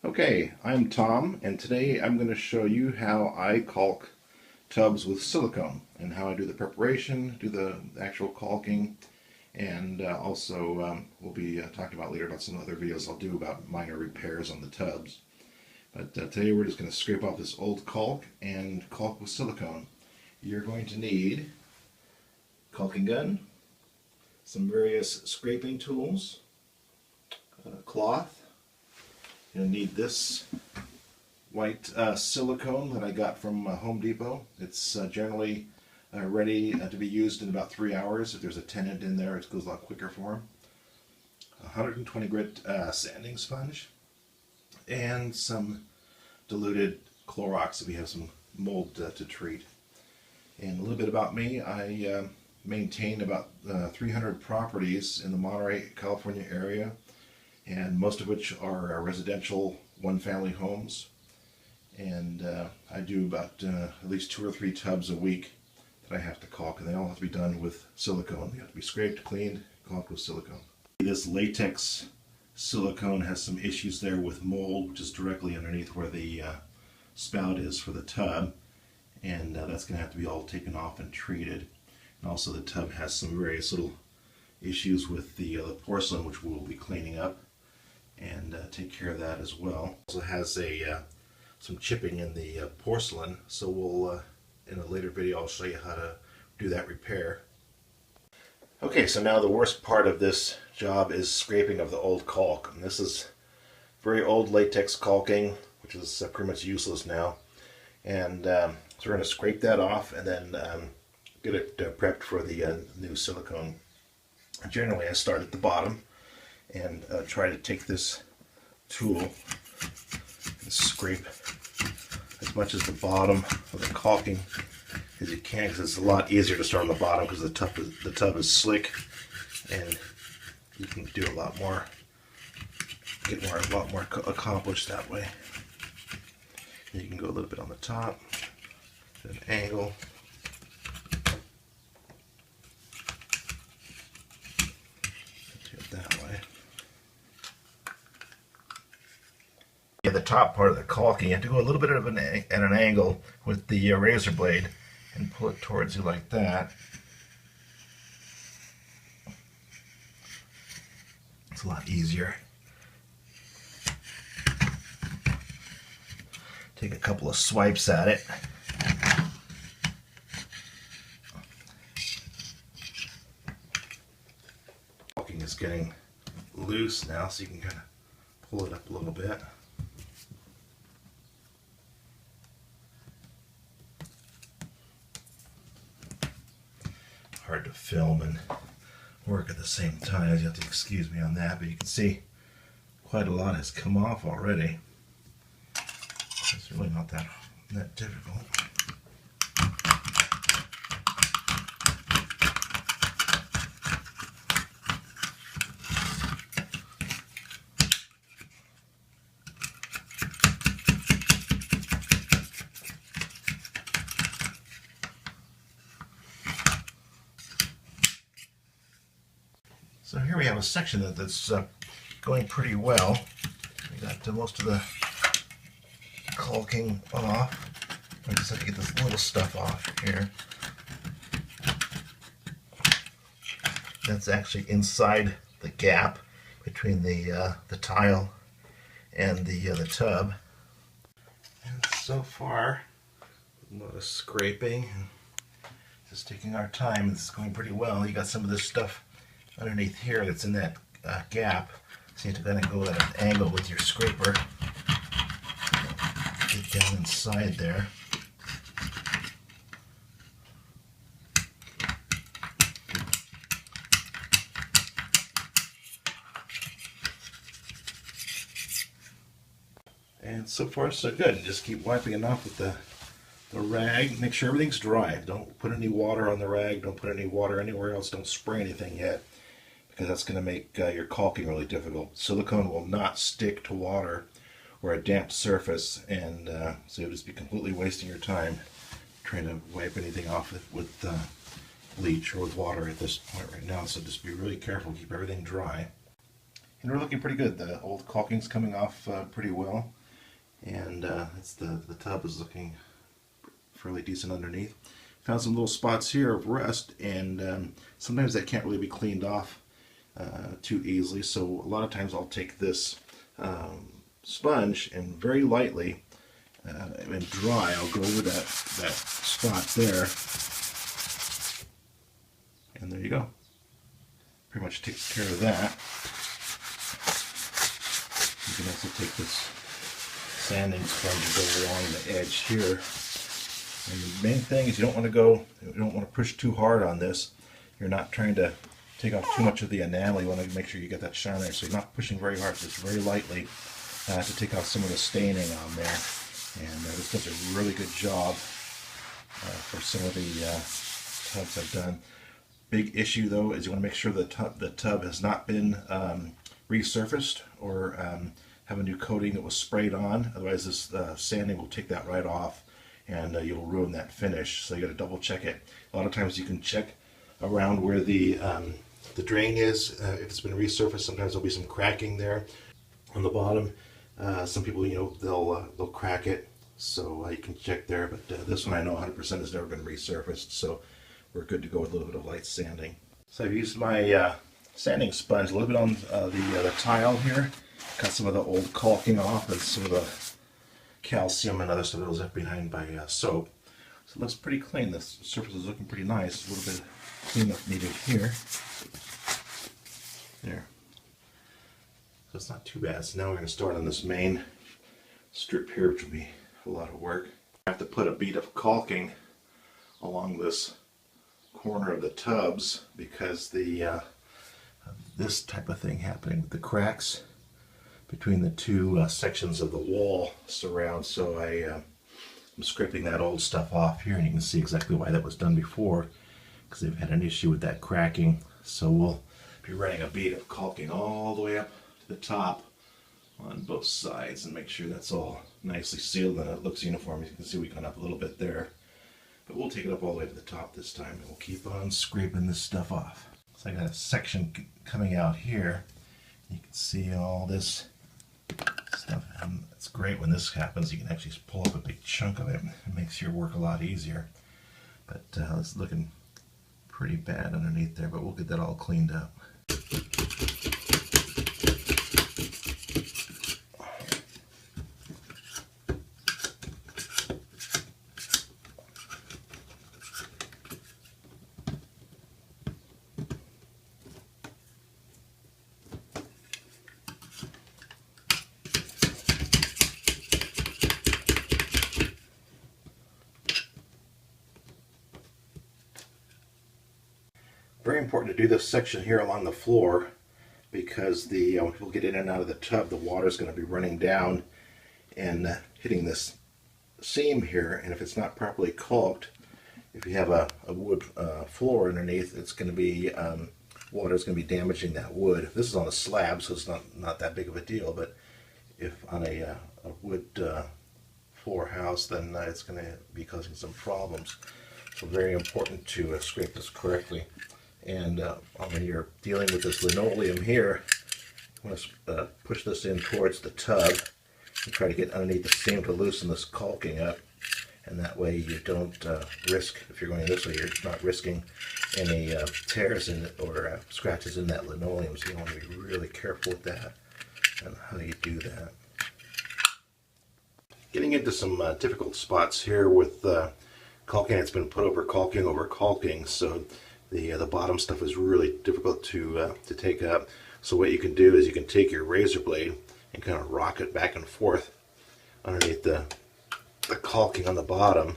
Okay, I'm Tom, and today I'm going to show you how I caulk tubs with silicone and how I do the preparation, do the actual caulking, and also we'll be talking about later about some other videos I'll do about minor repairs on the tubs. But today we're just going to scrape off this old caulk and caulk with silicone. You're going to need a caulking gun, some various scraping tools, cloth. You'll need this white silicone that I got from Home Depot. It's generally ready to be used in about 3 hours. If there's a tenant in there, it goes a lot quicker for them. 120 grit sanding sponge, and some diluted Clorox if we have some mold to treat. And a little bit about me, I maintain about 300 properties in the Monterey, California area, and most of which are residential one-family homes. And I do about at least 2 or 3 tubs a week that I have to caulk, and they all have to be done with silicone. They have to be scraped, cleaned, caulked with silicone. This latex silicone has some issues there with mold, which is directly underneath where the spout is for the tub, and that's going to have to be all taken off and treated. And also the tub has some various little issues with the porcelain, which we'll be cleaning up and take care of that as well. Also has some chipping in the porcelain, so we'll in a later video I'll show you how to do that repair. Okay, so now the worst part of this job is scraping of the old caulk. And this is very old latex caulking, which is pretty much useless now. And so we're going to scrape that off and then get it prepped for the new silicone. Generally I start at the bottom and try to take this tool and scrape as much as the bottom of the caulking as you can, because it's a lot easier to start on the bottom because the tub is slick and you can do a lot more accomplished that way. And you can go a little bit on the top at an angle. Do it that way. The top part of the caulking, you have to go a little bit at an angle with the razor blade and pull it towards you like that. It's a lot easier. Take a couple of swipes at it. Caulking is getting loose now, so you can kind of pull it up a little bit. Hard to film and work at the same time, you have to excuse me on that, but you can see quite a lot has come off already. It's really not that difficult. So here we have a section that's going pretty well. We got most of the caulking off. I just have to get this little stuff off here. That's actually inside the gap between the tile and the tub. And so far, a lot of scraping, just taking our time. This is going pretty well. You got some of this stuff underneath here that's in that gap, so you have to kind of go at an angle with your scraper. Get down inside there. And so far so good. Just keep wiping it off with the rag. Make sure everything's dry. Don't put any water on the rag. Don't put any water anywhere else. Don't spray anything yet, because that's going to make your caulking really difficult. Silicone will not stick to water or a damp surface, and so you'll just be completely wasting your time trying to wipe anything off with bleach or with water at this point right now. So just be really careful, keep everything dry. And we're looking pretty good. The old caulking's coming off pretty well, and the tub is looking fairly decent underneath. Found some little spots here of rust, and sometimes that can't really be cleaned off too easily. So a lot of times I'll take this sponge and very lightly and dry, I'll go over that spot there, and there you go. Pretty much takes care of that. You can also take this sanding sponge and go along the edge here. And the main thing is you don't want to push too hard on this. You're not trying to take off too much of the enamel. You want to make sure you get that shine there. So you're not pushing very hard, just very lightly to take off some of the staining on there. And this does a really good job for some of the tubs I've done. Big issue though is you want to make sure the tub has not been resurfaced or have a new coating that was sprayed on. Otherwise this sanding will take that right off, and you'll ruin that finish. So you got to double check it. A lot of times you can check around where the drain is. If it's been resurfaced, sometimes there'll be some cracking there on the bottom. Some people, they'll crack it, so you can check there. But this one I know 100% has never been resurfaced, so we're good to go with a little bit of light sanding. So I've used my sanding sponge a little bit on the tile here. Got some of the old caulking off and some of the calcium and other stuff that was left behind by soap. So it looks pretty clean. The surface is looking pretty nice. A little bit of cleanup needed here. There. So it's not too bad. So now we're going to start on this main strip here, which will be a lot of work. I have to put a bead of caulking along this corner of the tubs because this type of thing happening with the cracks between the two sections of the wall surround. So I'm scraping that old stuff off here, and you can see exactly why that was done before, because they've had an issue with that cracking. So we'll be running a bead of caulking all the way up to the top on both sides and make sure that's all nicely sealed and it looks uniform. You can see we gone up a little bit there, but we'll take it up all the way to the top this time, and we'll keep on scraping this stuff off. So I got a section coming out here. You can see all this stuff, and it's great when this happens. You can actually pull up a big chunk of it. It makes your work a lot easier. But it's looking pretty bad underneath there, but we'll get that all cleaned up. Very important to do this section here along the floor, because when people get in and out of the tub, the water is going to be running down and hitting this seam here. And if it's not properly caulked, if you have a wood floor underneath, it's going to be water is going to be damaging that wood. This is on a slab, so it's not that big of a deal. But if on a wood floor house, then it's going to be causing some problems. So very important to scrape this correctly. And when you're dealing with this linoleum here, you want to push this in towards the tub and try to get underneath the seam to loosen this caulking up. And that way you don't risk, if you're going this way, you're not risking any tears in it or scratches in that linoleum. So you want to be really careful with that and how you do that. Getting into some difficult spots here with caulking. It's been put over caulking, so the bottom stuff is really difficult to take up. So what you can do is you can take your razor blade and kind of rock it back and forth underneath the caulking on the bottom,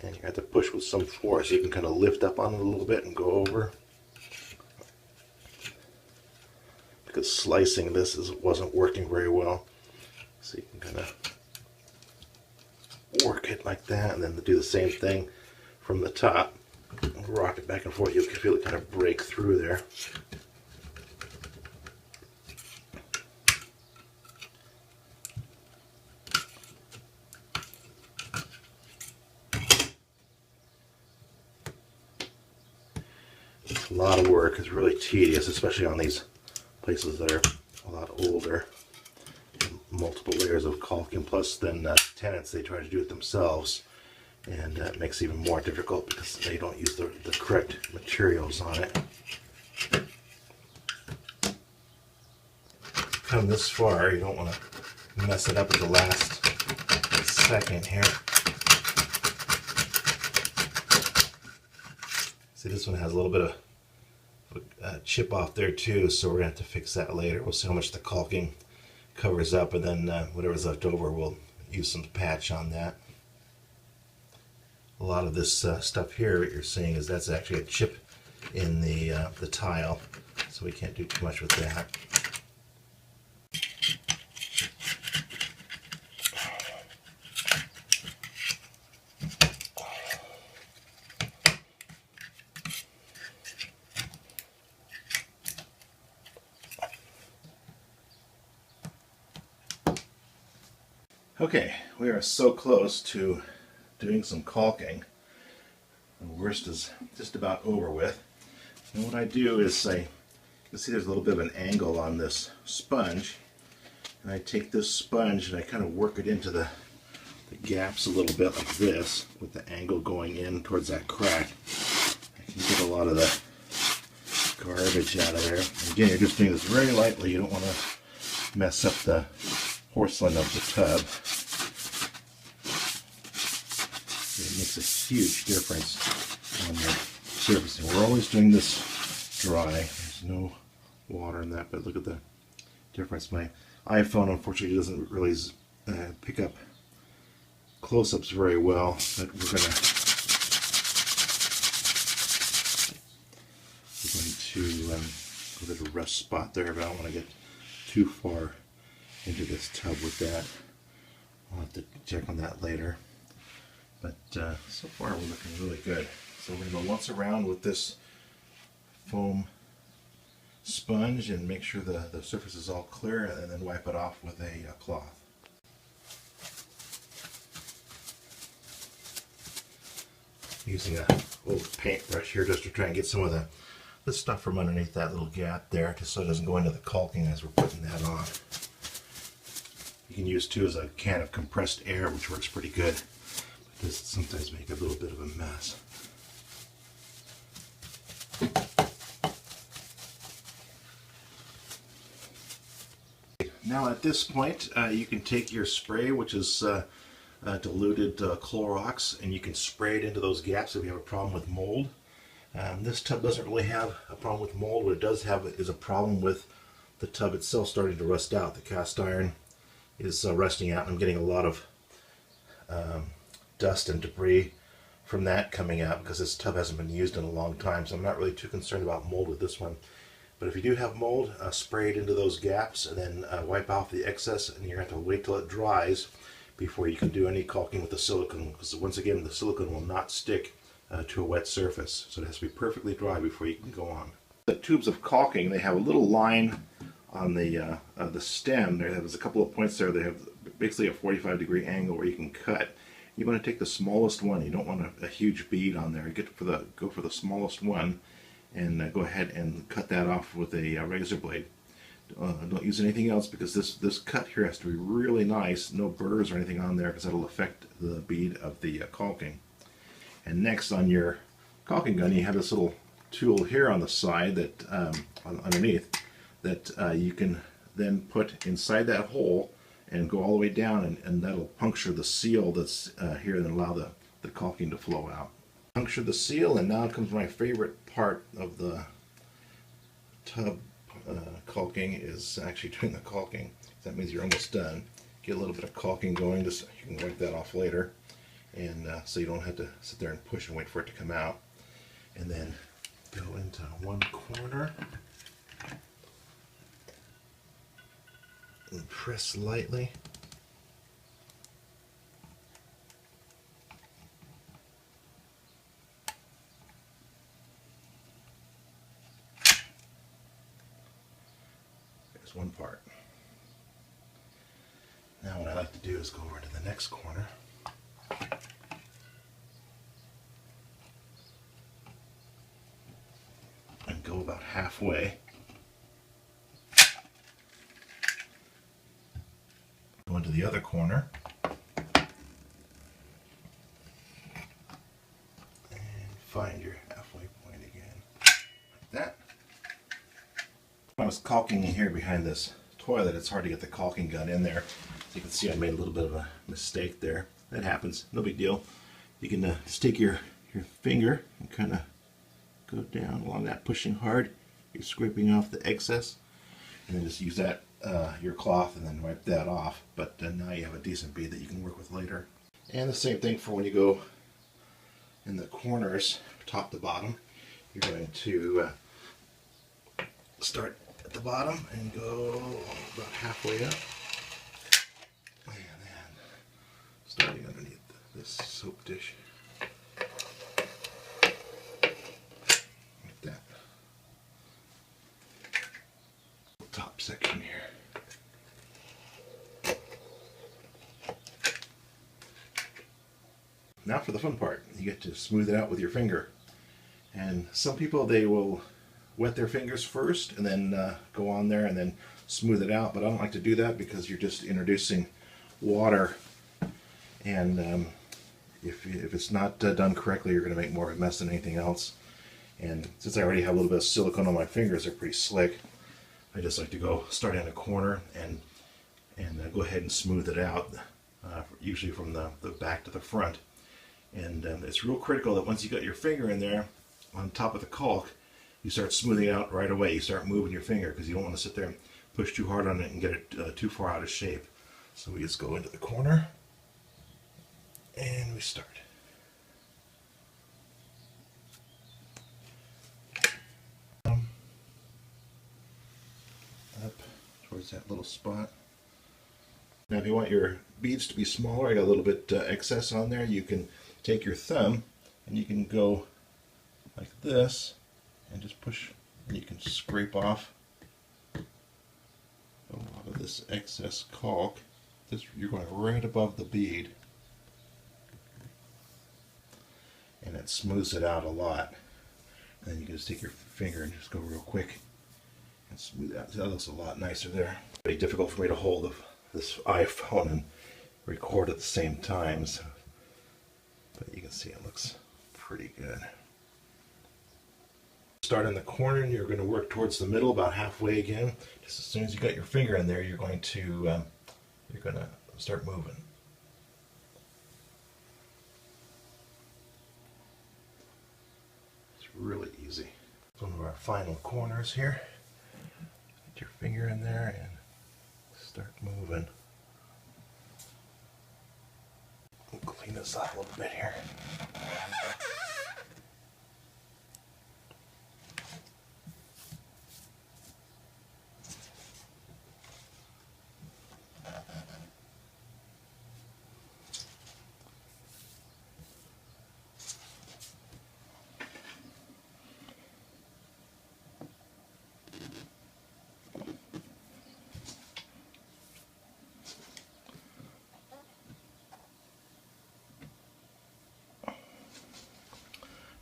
and you have to push with some force. You can kind of lift up on it a little bit and go over, because slicing this wasn't working very well. So you can kind of work it like that, and then do the same thing from the top. Rock it back and forth. You can feel it kind of break through there. It's a lot of work. It's really tedious, especially on these places that are a lot older. Multiple layers of caulking, plus then tenants, they try to do it themselves, and that makes it even more difficult because they don't use the correct materials on it. Come this far, you don't want to mess it up at the last second here. See, this one has a little bit of chip off there too, so we're going to have to fix that later. We'll see how much the caulking covers up, and then whatever's left over, we'll use some patch on that. A lot of this stuff here, what you're seeing, is that's actually a chip in the tile, so we can't do too much with that. Okay, we are so close to doing some caulking. The worst is just about over with. And what I do is you can see there's a little bit of an angle on this sponge, and I take this sponge and I kind of work it into the gaps a little bit like this, with the angle going in towards that crack. I can get a lot of the garbage out of there. And again, you're just doing this very lightly. You don't want to mess up the porcelain of the tub. It makes a huge difference on the surface. And we're always doing this dry. There's no water in that, but look at the difference. My iPhone unfortunately doesn't really pick up close-ups very well, but we're going to go to the rust spot there, but I don't want to get too far into this tub with that. I'll have to check on that later. But so far we're looking really good. So we're going to go once around with this foam sponge and make sure the surface is all clear, and then wipe it off with a cloth. Using a little paintbrush here just to try and get some of the stuff from underneath that little gap there, just so it doesn't go into the caulking as we're putting that on. You can use too as a can of compressed air, which works pretty good, but does sometimes make a little bit of a mess. Now at this point, you can take your spray, which is diluted Clorox, and you can spray it into those gaps if you have a problem with mold. This tub doesn't really have a problem with mold. What it does have is a problem with the tub itself starting to rust out. The cast iron is rusting out, and I'm getting a lot of dust and debris from that coming out because this tub hasn't been used in a long time, so I'm not really too concerned about mold with this one. But if you do have mold, spray it into those gaps and then wipe off the excess, and you're going to have to wait till it dries before you can do any caulking with the silicone, because once again the silicone will not stick to a wet surface, so it has to be perfectly dry before you can go on. The tubes of caulking, they have a little line on the stem. There's a couple of points there. They have basically a 45-degree angle where you can cut. You want to take the smallest one. You don't want a huge bead on there. Go for the smallest one, and go ahead and cut that off with a razor blade. Don't use anything else, because this cut here has to be really nice. No burrs or anything on there, because that'll affect the bead of the caulking. And next, on your caulking gun, you have this little tool here on the side that underneath that you can then put inside that hole and go all the way down, and that'll puncture the seal that's here and allow the caulking to flow out. Puncture the seal, and now comes my favorite part of the tub caulking, is actually doing the caulking. That means you're almost done. Get a little bit of caulking going, just so you can wipe that off later, and so you don't have to sit there and push and wait for it to come out. And then go into one corner and press lightly. There's one part. Now what I like to do is go over to the next corner. And go about halfway. go into the other corner. And find your halfway point again. Like that. I was caulking in here behind this toilet. It's hard to get the caulking gun in there. So you can see I made a little bit of a mistake there. That happens. No big deal. You can just take your finger and kind of go down along that, pushing hard. You're scraping off the excess. And then just use that, your cloth, and then wipe that off. But now you have a decent bead that you can work with later. And the same thing for when you go in the corners, top to bottom. You're going to start at the bottom and go about halfway up. And then starting underneath this soap dish. Like that. Top section here. Now for the fun part. You get to smooth it out with your finger. And some people, they will wet their fingers first and then go on there and then smooth it out, but I don't like to do that because you're just introducing water, and if it's not done correctly, you're going to make more of a mess than anything else. And since I already have a little bit of silicone on my fingers, they're pretty slick. I just like to go start in a corner and go ahead and smooth it out, usually from the back to the front. And it's real critical that once you got your finger in there on top of the caulk, you start smoothing it out right away. You start moving your finger because you don't want to sit there and push too hard on it and get it too far out of shape. So we just go into the corner and we start. Up towards that little spot. Now if you want your beads to be smaller, I got a little bit excess on there, you can take your thumb and you can go like this and just push, and you can scrape off a lot of this excess caulk. You're going right above the bead, and it smooths it out a lot. And then you can just take your finger and just go real quick and smooth it out. That looks a lot nicer there. Very difficult for me to hold this iPhone and record at the same time, so, but you can see it looks pretty good. Start in the corner and you're going to work towards the middle about halfway again. Just as soon as you got your finger in there, you're going to start moving. It's really easy. It's one of our final corners here. Get your finger in there and start moving. We'll clean this up a little bit here.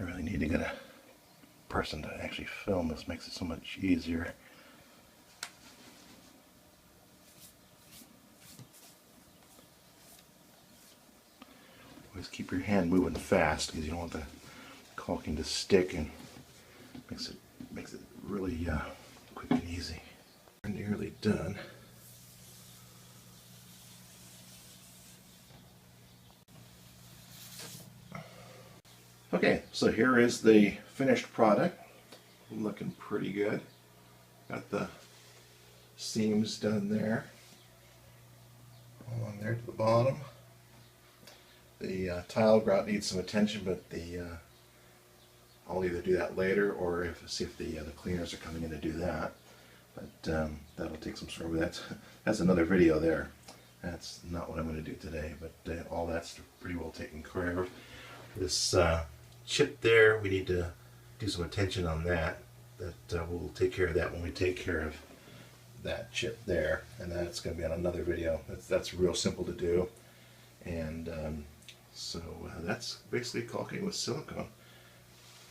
I really need to get a person to actually film this. Makes it so much easier. Always keep your hand moving fast because you don't want the caulking to stick, and makes it really quick and easy. We're nearly done. Okay, so here is the finished product. Looking pretty good. Got the seams done there. Along there to the bottom. The tile grout needs some attention, but I'll either do that later or see if the cleaners are coming in to do that. But that'll take some sort of, that's another video there. That's not what I'm going to do today, but all that's pretty well taken care of. This chip there, we need to do some attention on that. We'll take care of that when we take care of that chip there, and that's going to be on another video. That's real simple to do, and so that's basically caulking with silicone.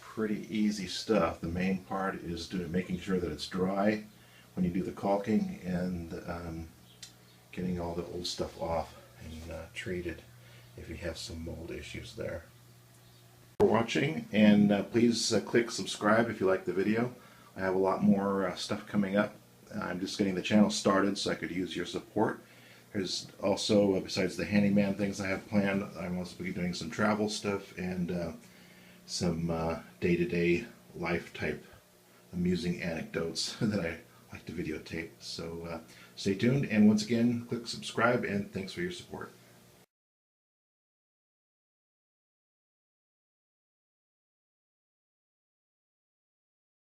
Pretty easy stuff. The main part is making sure that it's dry when you do the caulking, and getting all the old stuff off and treated if you have some mold issues there. For watching, and please click subscribe if you like the video. I have a lot more stuff coming up. I'm just getting the channel started, so I could use your support. There's also, besides the handyman things I have planned, I'm also be doing some travel stuff and some day-to-day life type amusing anecdotes that I like to videotape. So stay tuned, and once again, click subscribe, and thanks for your support.